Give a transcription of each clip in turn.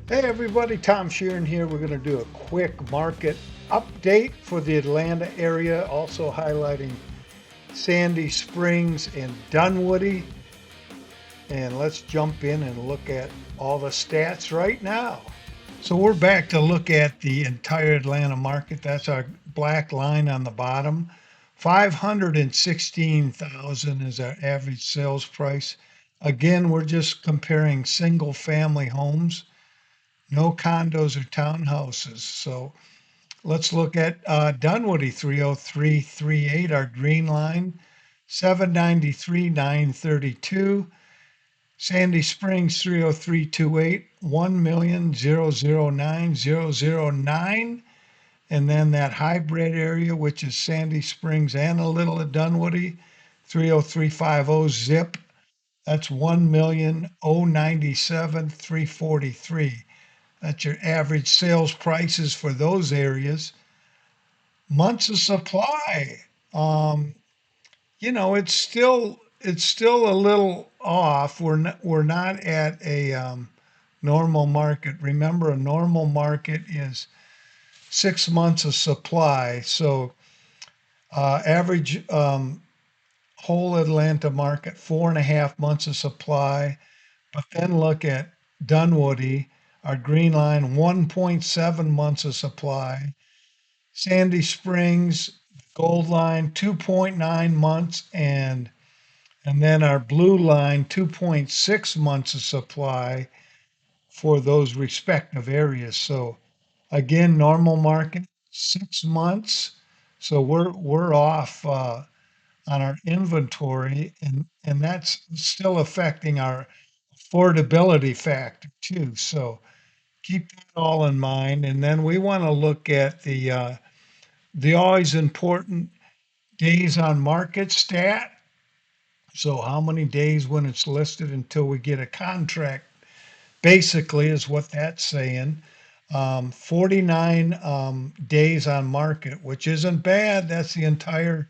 Hey everybody, Tom Sheeran here. We're going to do a quick market update for the Atlanta area, also highlighting Sandy Springs and Dunwoody. And let's jump in and look at all the stats right now. So we're back to look at the entire Atlanta market. That's our black line on the bottom. 516,000 is our average sales price. Again, we're just comparing single family homes, no condos or townhouses. So let's look at Dunwoody 30338, our green line, 793 932. Sandy Springs 30328, 1,009,009. And then that hybrid area, which is Sandy Springs and a little of Dunwoody, 30350 zip. That's 1,097,343. That's your average sales prices for those areas. Months of supply. Um, it's still a little off. We're not at a normal market. Remember, a normal market is 6 months of supply. So average whole Atlanta market 4.5 months of supply. But then look at Dunwoody, our green line, 1.7 months of supply. Sandy Springs, gold line, 2.9 months, and then our blue line, 2.6 months of supply for those respective areas. So again, normal market, 6 months. So we're off on our inventory, and that's still affecting our affordability factor too. So keep that all in mind. And then we want to look at the always important days on market stat. So how many days when it's listed until we get a contract, basically is what that's saying. 49 days on market, which isn't bad. That's the entire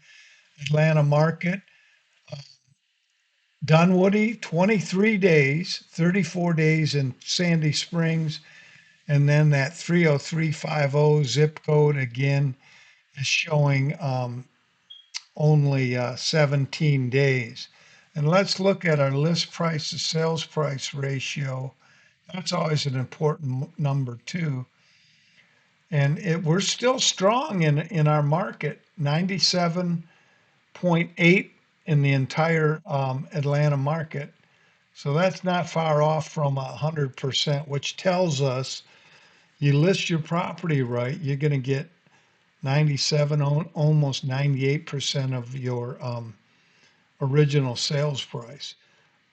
Atlanta market. Dunwoody, 23 days, 34 days in Sandy Springs, and then that 30350 zip code again is showing only 17 days. And let's look at our list price to sales price ratio. That's always an important number too. And we're still strong in our market, 97.8 in the entire Atlanta market. So that's not far off from 100%, which tells us you list your property right, you're going to get 97, almost 98% of your original sales price.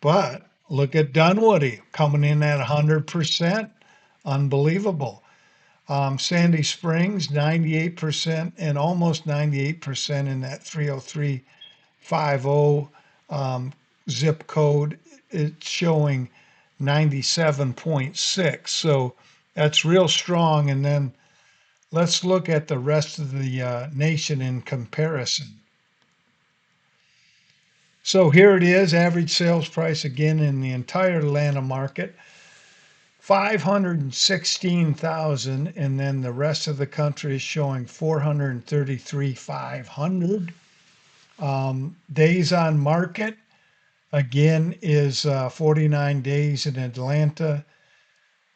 But look at Dunwoody coming in at 100%. Unbelievable. Sandy Springs, 98% and almost 98% in that 30350 zip code. It's showing 97.6. So that's real strong. And then let's look at the rest of the nation in comparison. So here it is, average sales price again in the entire Atlanta market, 516,000, and then the rest of the country is showing 433,500. Days on market again is 49 days in Atlanta,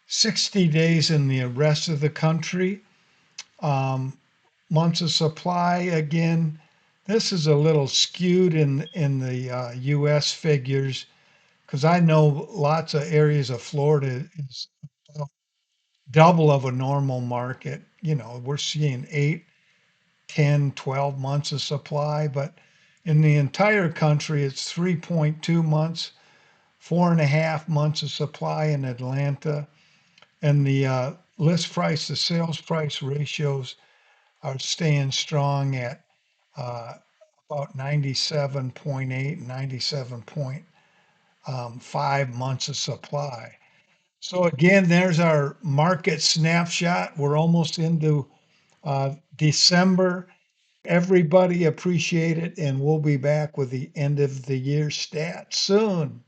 60 days in the rest of the country. Um, Months of supply again. This is a little skewed in the U.S. figures because I know lots of areas of Florida is double of a normal market. We're seeing 8, 10, 12 months of supply, but in the entire country, it's 3.2 months, 4.5 months of supply in Atlanta. And the list price to sales price ratios are staying strong at uh, about 97.8, 97.5 months of supply. So again, there's our market snapshot. We're almost into December. Everybody appreciate it, and we'll be back with the end of the year stats soon.